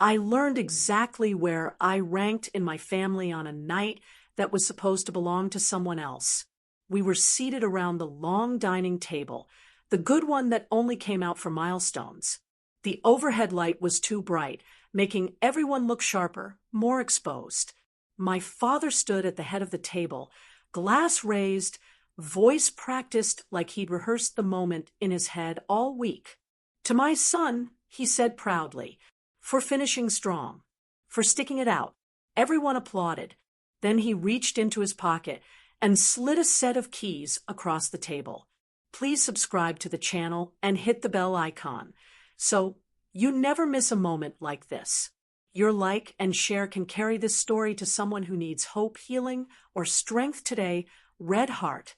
I learned exactly where I ranked in my family on a night that was supposed to belong to someone else. We were seated around the long dining table, the good one that only came out for milestones. The overhead light was too bright, making everyone look sharper, more exposed. My father stood at the head of the table, glass raised, voice practiced like he'd rehearsed the moment in his head all week. To my son, he said proudly, "For finishing strong, for sticking it out." Everyone applauded. Then he reached into his pocket and slid a set of keys across the table. "Please subscribe to the channel and hit the bell icon so you never miss a moment like this. Your like and share can carry this story to someone who needs hope, healing, or strength today." Red heart.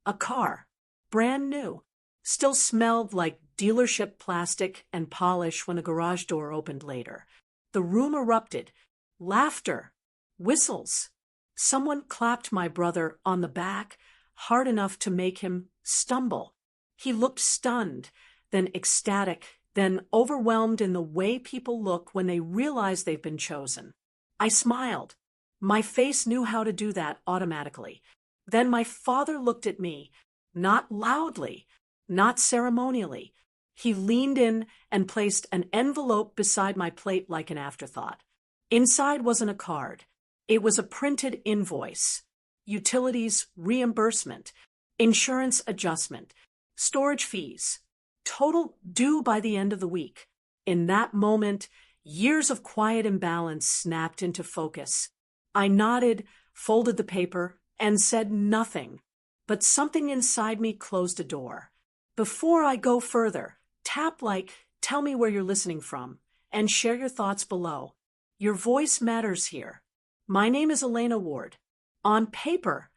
A car. Brand new. Still smelled like dealership plastic and polish when a garage door opened later. The room erupted. Laughter. Whistles. Someone clapped my brother on the back, hard enough to make him stumble. He looked stunned, then ecstatic, then overwhelmed in the way people look when they realize they've been chosen. I smiled. My face knew how to do that automatically. Then my father looked at me, not loudly, not ceremonially. He leaned in and placed an envelope beside my plate like an afterthought. Inside wasn't a card. It was a printed invoice. Utilities reimbursement, insurance adjustment, storage fees. Total due by the end of the week. In that moment, years of quiet imbalance snapped into focus. I nodded, folded the paper, and said nothing. But something inside me closed a door. Before I go further, tap like, tell me where you're listening from, and share your thoughts below. Your voice matters here. My name is Elena Ward. On paper,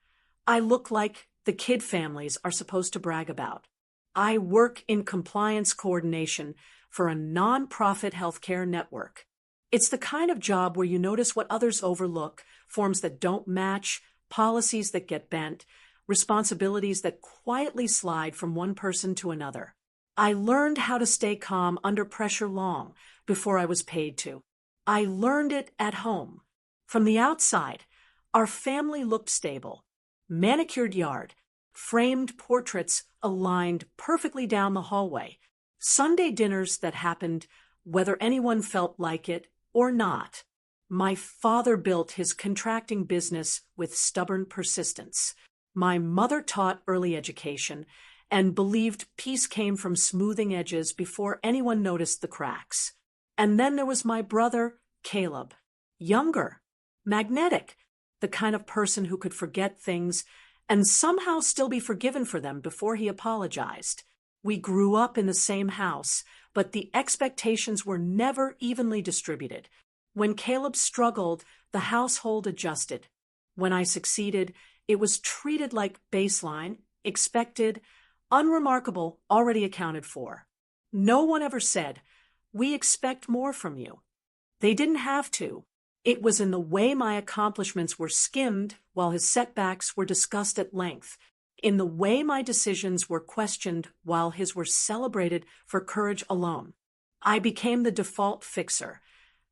I look like the kid families are supposed to brag about. I work in compliance coordination for a non-profit healthcare network. It's the kind of job where you notice what others overlook, forms that don't match, policies that get bent, responsibilities that quietly slide from one person to another. I learned how to stay calm under pressure long before I was paid to. I learned it at home. From the outside, our family looked stable. Manicured yard, framed portraits aligned perfectly down the hallway, Sunday dinners that happened whether anyone felt like it or not. My father built his contracting business with stubborn persistence. My mother taught early education and believed peace came from smoothing edges before anyone noticed the cracks. And then there was my brother, Caleb. Younger, magnetic, the kind of person who could forget things and somehow still be forgiven for them before he apologized. We grew up in the same house, but the expectations were never evenly distributed. When Caleb struggled, the household adjusted. When I succeeded, it was treated like baseline, expected, unremarkable, already accounted for. No one ever said, "We expect more from you." They didn't have to. It was in the way my accomplishments were skimmed while his setbacks were discussed at length, in the way my decisions were questioned while his were celebrated for courage alone. I became the default fixer,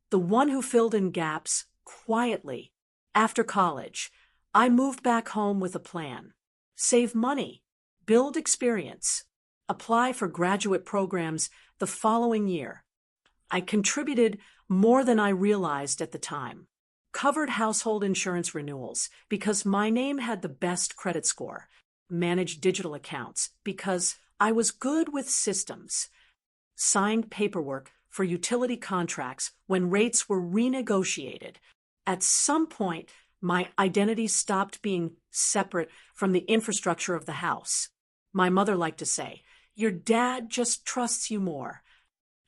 the one who filled in gaps quietly. After college, I moved back home with a plan. Save money, build experience, apply for graduate programs the following year. I contributed more than I realized at the time. Covered household insurance renewals because my name had the best credit score. Managed digital accounts because I was good with systems. Signed paperwork for utility contracts when rates were renegotiated. At some point, my identity stopped being separate from the infrastructure of the house. My mother liked to say, "Your dad just trusts you more,"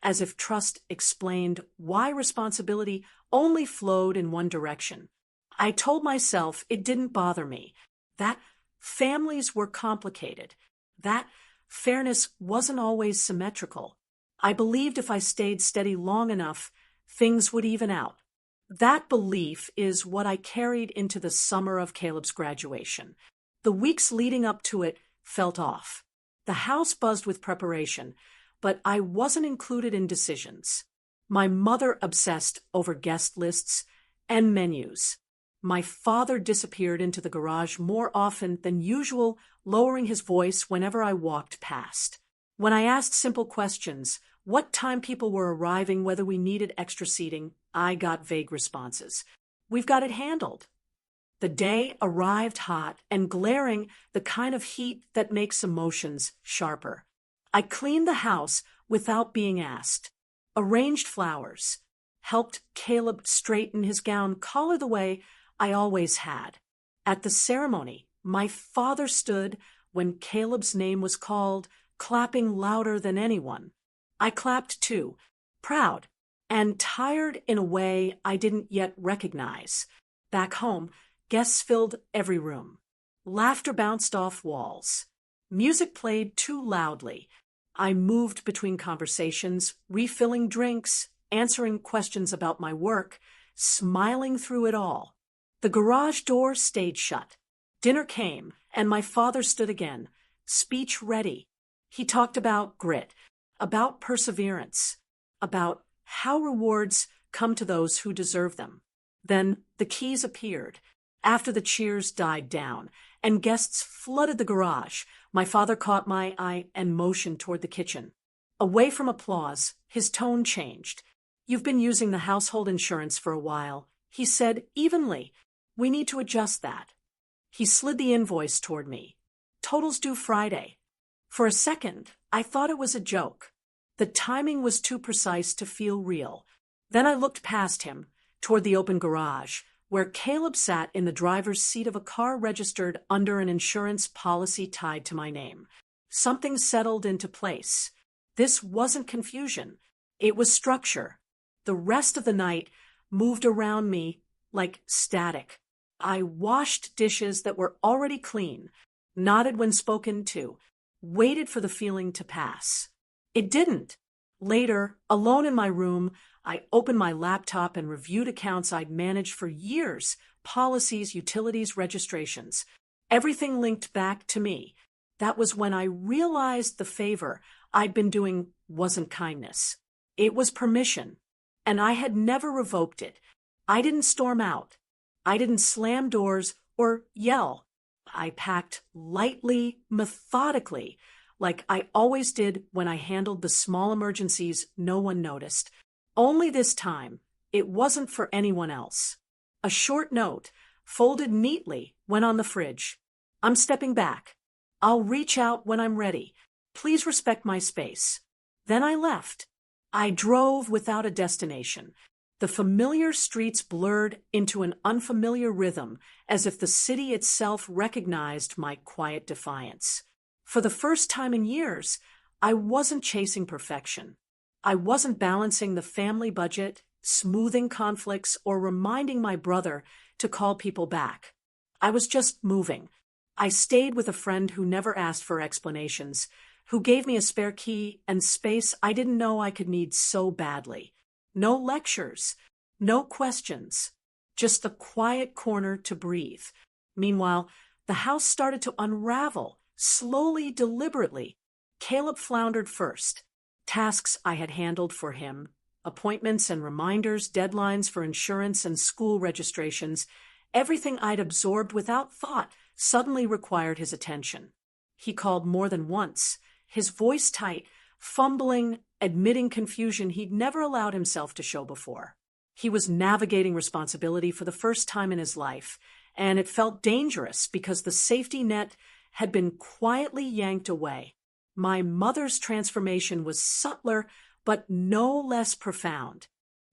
as if trust explained why responsibility only flowed in one direction. I told myself it didn't bother me, that families were complicated, that fairness wasn't always symmetrical. I believed if I stayed steady long enough, things would even out. That belief is what I carried into the summer of Caleb's graduation. The weeks leading up to it felt off. The house buzzed with preparation, but I wasn't included in decisions. My mother obsessed over guest lists and menus. My father disappeared into the garage more often than usual, lowering his voice whenever I walked past. When I asked simple questions, what time people were arriving, whether we needed extra seating, I got vague responses. We've got it handled. The day arrived hot and glaring, the kind of heat that makes emotions sharper. I cleaned the house without being asked, arranged flowers, helped Caleb straighten his gown collar the way I always had. At the ceremony, my father stood when Caleb's name was called, clapping louder than anyone. I clapped too, proud and tired in a way I didn't yet recognize. Back home, guests filled every room. Laughter bounced off walls. Music played too loudly. I moved between conversations, refilling drinks, answering questions about my work, smiling through it all. The garage door stayed shut. Dinner came, and my father stood again, speech ready. He talked about grit, about perseverance, about how rewards come to those who deserve them. Then the keys appeared. After the cheers died down and guests flooded the garage, my father caught my eye and motioned toward the kitchen. Away from applause, his tone changed. "You've been using the household insurance for a while," he said evenly. "We need to adjust that." He slid the invoice toward me. "Totals due Friday." For a second, I thought it was a joke. The timing was too precise to feel real. Then I looked past him, toward the open garage, where Caleb sat in the driver's seat of a car registered under an insurance policy tied to my name. Something settled into place. This wasn't confusion. It was structure. The rest of the night moved around me like static. I washed dishes that were already clean, nodded when spoken to, waited for the feeling to pass. It didn't. Later, alone in my room, I opened my laptop and reviewed accounts I'd managed for years, policies, utilities, registrations. Everything linked back to me. That was when I realized the favor I'd been doing wasn't kindness. It was permission, and I had never revoked it. I didn't storm out. I didn't slam doors or yell. I packed lightly, methodically, like I always did when I handled the small emergencies no one noticed. Only this time, it wasn't for anyone else. A short note, folded neatly, went on the fridge. "I'm stepping back. I'll reach out when I'm ready. Please respect my space." Then I left. I drove without a destination. The familiar streets blurred into an unfamiliar rhythm, as if the city itself recognized my quiet defiance. For the first time in years, I wasn't chasing perfection. I wasn't balancing the family budget, smoothing conflicts, or reminding my brother to call people back. I was just moving. I stayed with a friend who never asked for explanations, who gave me a spare key and space I didn't know I could need so badly. No lectures, no questions, just a quiet corner to breathe. Meanwhile, the house started to unravel, slowly, deliberately. Caleb floundered first. Tasks I had handled for him, appointments and reminders, deadlines for insurance and school registrations, everything I'd absorbed without thought suddenly required his attention. He called more than once, his voice tight, fumbling, admitting confusion he'd never allowed himself to show before. He was navigating responsibility for the first time in his life, and it felt dangerous because the safety net had been quietly yanked away. My mother's transformation was subtler, but no less profound.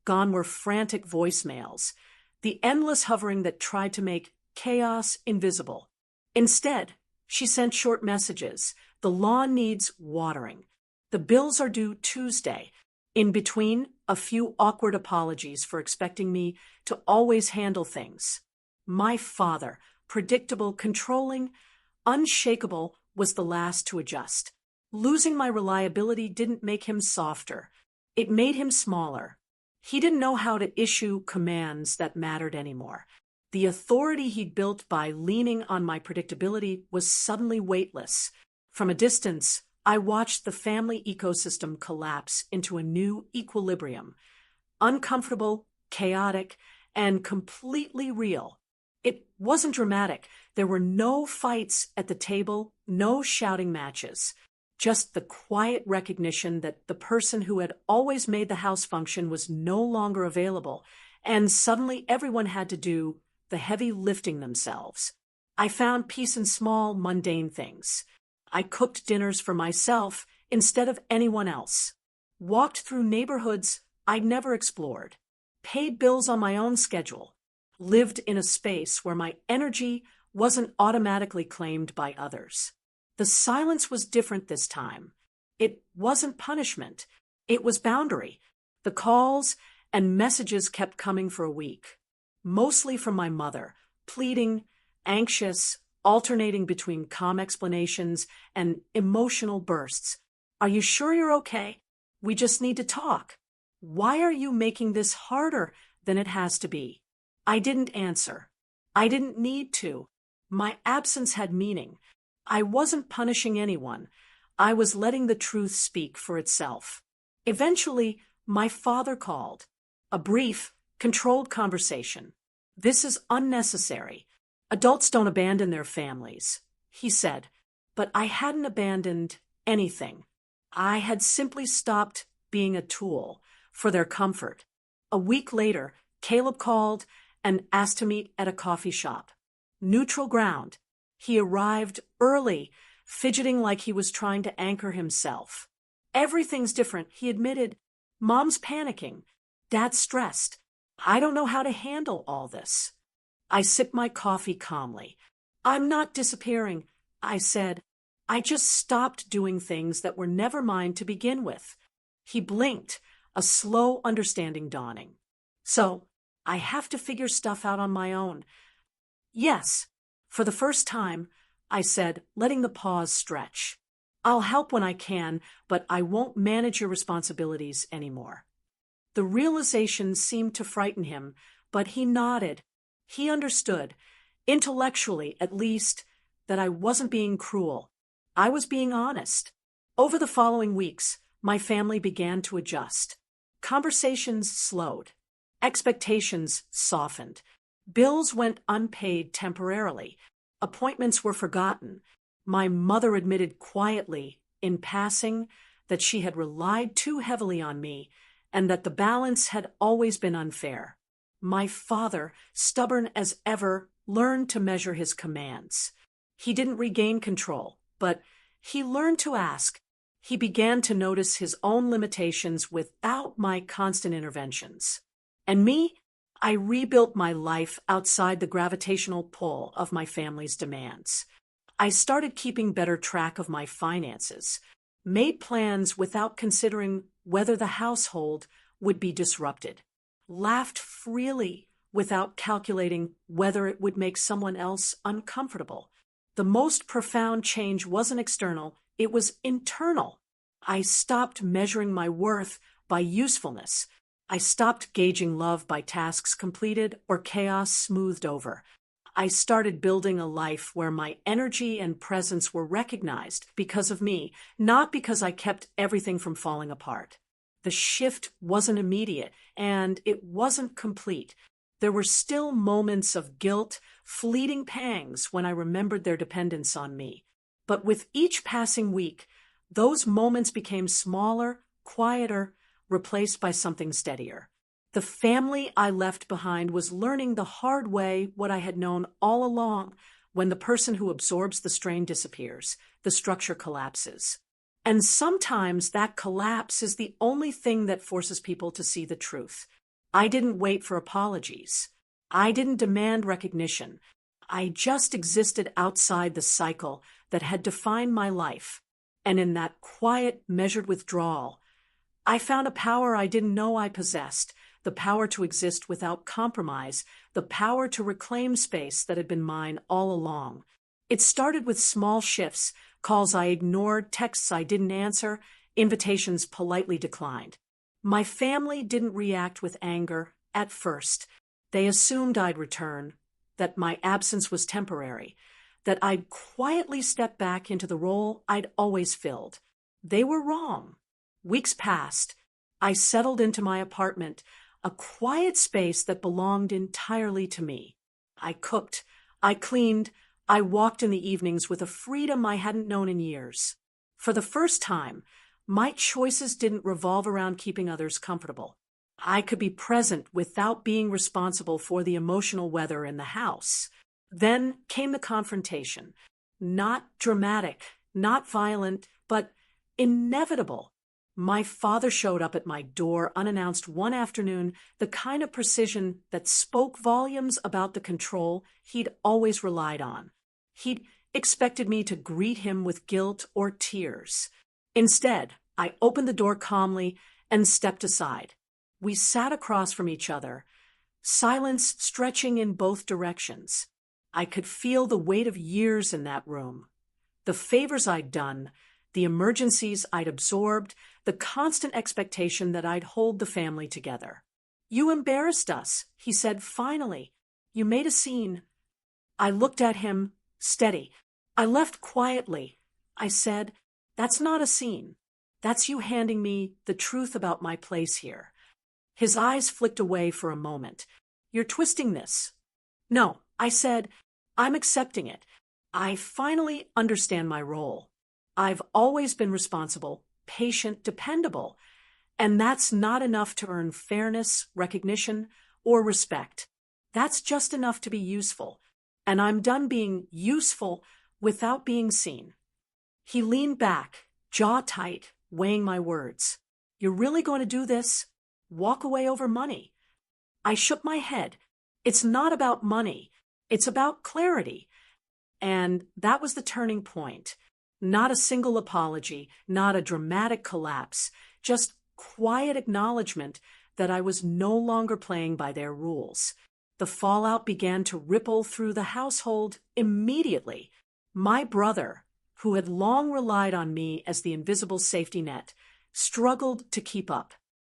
Gone were frantic voicemails, the endless hovering that tried to make chaos invisible. Instead, she sent short messages. "The lawn needs watering. The bills are due Tuesday." In between, a few awkward apologies for expecting me to always handle things. My father, predictable, controlling, unshakable, was the last to adjust. Losing my reliability didn't make him softer. It made him smaller. He didn't know how to issue commands that mattered anymore. The authority he'd built by leaning on my predictability was suddenly weightless. From a distance, I watched the family ecosystem collapse into a new equilibrium. uncomfortable, chaotic, and completely real. It wasn't dramatic. There were no fights at the table, no shouting matches. Just the quiet recognition that the person who had always made the house function was no longer available, and suddenly everyone had to do the heavy lifting themselves. I found peace in small, mundane things. I cooked dinners for myself instead of anyone else, walked through neighborhoods I'd never explored, paid bills on my own schedule, lived in a space where my energy wasn't automatically claimed by others. The silence was different this time. It wasn't punishment. It was boundary. The calls and messages kept coming for a week, mostly from my mother, pleading, anxious, alternating between calm explanations and emotional bursts. Are you sure you're okay? We just need to talk. Why are you making this harder than it has to be? I didn't answer. I didn't need to. My absence had meaning. I wasn't punishing anyone. I was letting the truth speak for itself. Eventually, my father called. A brief, controlled conversation. "This is unnecessary. Adults don't abandon their families," he said. But I hadn't abandoned anything. I had simply stopped being a tool for their comfort. A week later, Caleb called and asked to meet at a coffee shop. Neutral ground. He arrived early, fidgeting like he was trying to anchor himself. "Everything's different," he admitted. "Mom's panicking. Dad's stressed. I don't know how to handle all this." I sipped my coffee calmly. "I'm not disappearing," I said. "I just stopped doing things that were never mine to begin with." He blinked, a slow understanding dawning. "So, I have to figure stuff out on my own." "Yes." For the first time, I said, letting the pause stretch. "I'll help when I can, but I won't manage your responsibilities anymore." The realization seemed to frighten him, but he nodded. He understood, intellectually at least, that I wasn't being cruel. I was being honest. Over the following weeks, my family began to adjust. Conversations slowed. Expectations softened. Bills went unpaid temporarily. Appointments were forgotten. My mother admitted quietly, in passing, that she had relied too heavily on me and that the balance had always been unfair. My father, stubborn as ever, learned to measure his commands. He didn't regain control, but he learned to ask. He began to notice his own limitations without my constant interventions. And me? I rebuilt my life outside the gravitational pull of my family's demands. I started keeping better track of my finances, made plans without considering whether the household would be disrupted, laughed freely without calculating whether it would make someone else uncomfortable. The most profound change wasn't external, it was internal. I stopped measuring my worth by usefulness. I stopped gauging love by tasks completed or chaos smoothed over. I started building a life where my energy and presence were recognized because of me, not because I kept everything from falling apart. The shift wasn't immediate, and it wasn't complete. There were still moments of guilt, fleeting pangs when I remembered their dependence on me. But with each passing week, those moments became smaller, quieter, replaced by something steadier. The family I left behind was learning the hard way what I had known all along. When the person who absorbs the strain disappears, the structure collapses. And sometimes that collapse is the only thing that forces people to see the truth. I didn't wait for apologies. I didn't demand recognition. I just existed outside the cycle that had defined my life. And in that quiet, measured withdrawal, I found a power I didn't know I possessed, the power to exist without compromise, the power to reclaim space that had been mine all along. It started with small shifts, calls I ignored, texts I didn't answer, invitations politely declined. My family didn't react with anger at first. They assumed I'd return, that my absence was temporary, that I'd quietly step back into the role I'd always filled. They were wrong. Weeks passed. I settled into my apartment, a quiet space that belonged entirely to me. I cooked, I cleaned, I walked in the evenings with a freedom I hadn't known in years. For the first time, my choices didn't revolve around keeping others comfortable. I could be present without being responsible for the emotional weather in the house. Then came the confrontation. Not dramatic, not violent, but inevitable. My father showed up at my door unannounced one afternoon, the kind of precision that spoke volumes about the control he'd always relied on. He'd expected me to greet him with guilt or tears. Instead, I opened the door calmly and stepped aside. We sat across from each other, silence stretching in both directions. I could feel the weight of years in that room. The favors I'd done, the emergencies I'd absorbed, the constant expectation that I'd hold the family together. "You embarrassed us," he said finally. "You made a scene." I looked at him, steady. "I left quietly." I said, "That's not a scene. That's you handing me the truth about my place here." His eyes flicked away for a moment. "You're twisting this." "No," I said, "I'm accepting it. I finally understand my role. I've always been responsible, patient, dependable, and that's not enough to earn fairness, recognition, or respect. That's just enough to be useful, and I'm done being useful without being seen." He leaned back, jaw tight, weighing my words. "You're really going to do this? Walk away over money?" I shook my head. "It's not about money. It's about clarity." And that was the turning point. Not a single apology, not a dramatic collapse, just quiet acknowledgement that I was no longer playing by their rules. The fallout began to ripple through the household immediately. My brother, who had long relied on me as the invisible safety net, struggled to keep up.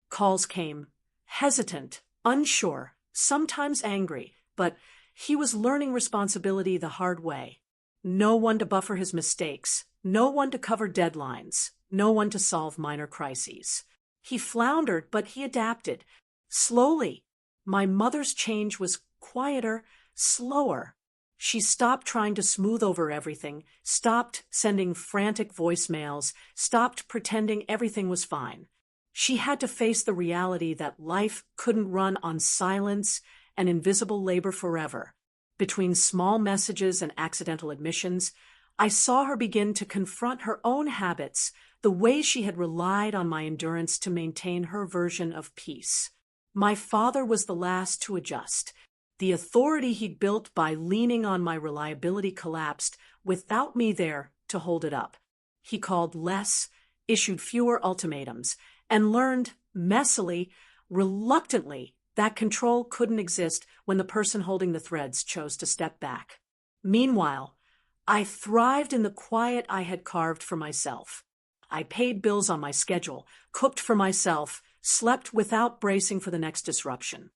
Calls came, hesitant, unsure, sometimes angry, but he was learning responsibility the hard way. No one to buffer his mistakes, no one to cover deadlines, no one to solve minor crises. He floundered, but he adapted. Slowly, my mother's change was quieter, slower. She stopped trying to smooth over everything, stopped sending frantic voicemails, stopped pretending everything was fine. She had to face the reality that life couldn't run on silence and invisible labor forever. Between small messages and accidental admissions, I saw her begin to confront her own habits, the way she had relied on my endurance to maintain her version of peace. My father was the last to adjust. The authority he'd built by leaning on my reliability collapsed without me there to hold it up. He called less, issued fewer ultimatums, and learned messily, reluctantly, that control couldn't exist when the person holding the threads chose to step back. Meanwhile, I thrived in the quiet I had carved for myself. I paid bills on my schedule, cooked for myself, slept without bracing for the next disruption.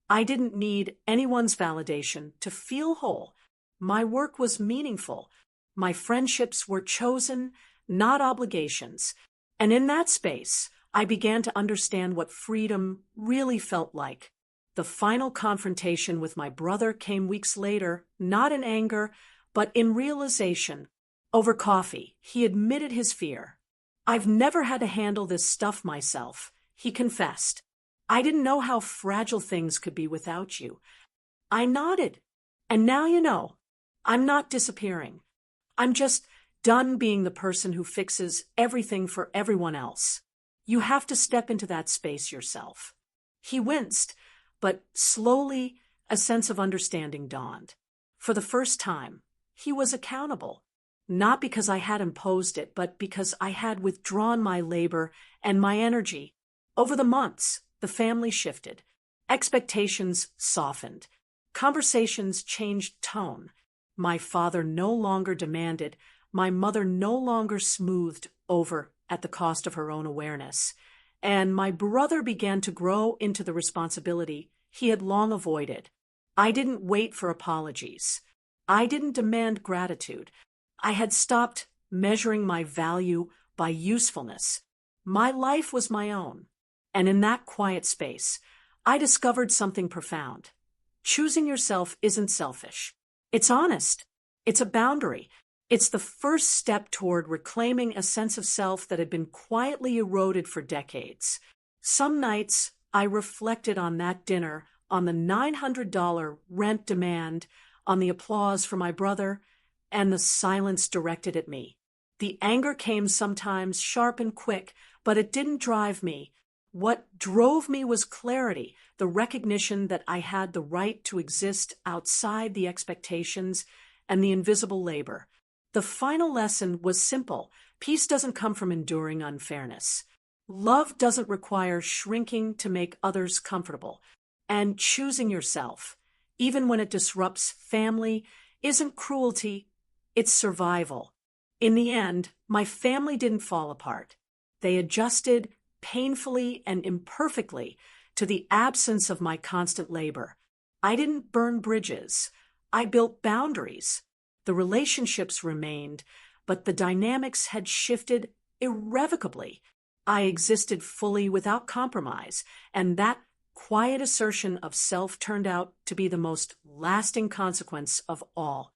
I didn't need anyone's validation to feel whole. My work was meaningful. My friendships were chosen, not obligations. And in that space, I began to understand what freedom really felt like. The final confrontation with my brother came weeks later, not in anger, but in realization. Over coffee, he admitted his fear. "I've never had to handle this stuff myself," he confessed. "I didn't know how fragile things could be without you." I nodded. "And now you know. I'm not disappearing. I'm just done being the person who fixes everything for everyone else. You have to step into that space yourself." He winced, but slowly a sense of understanding dawned. For the first time, he was accountable. Not because I had imposed it, but because I had withdrawn my labor and my energy. Over the months, the family shifted. Expectations softened. Conversations changed tone. My father no longer demanded. My mother no longer smoothed over at the cost of her own awareness. And my brother began to grow into the responsibility he had long avoided. I didn't wait for apologies. I didn't demand gratitude. I had stopped measuring my value by usefulness. My life was my own. And in that quiet space, I discovered something profound. Choosing yourself isn't selfish. It's honest. It's a boundary. It's the first step toward reclaiming a sense of self that had been quietly eroded for decades. Some nights, I reflected on that dinner, on the $900 rent demand, on the applause for my brother, and the silence directed at me. The anger came sometimes sharp and quick, but it didn't drive me. What drove me was clarity, the recognition that I had the right to exist outside the expectations and the invisible labor. The final lesson was simple. Peace doesn't come from enduring unfairness. Love doesn't require shrinking to make others comfortable. And choosing yourself, even when it disrupts family, isn't cruelty, it's survival. In the end, my family didn't fall apart. They adjusted painfully and imperfectly to the absence of my constant labor. I didn't burn bridges. I built boundaries. The relationships remained, but the dynamics had shifted irrevocably. I existed fully without compromise, and that quiet assertion of self turned out to be the most lasting consequence of all.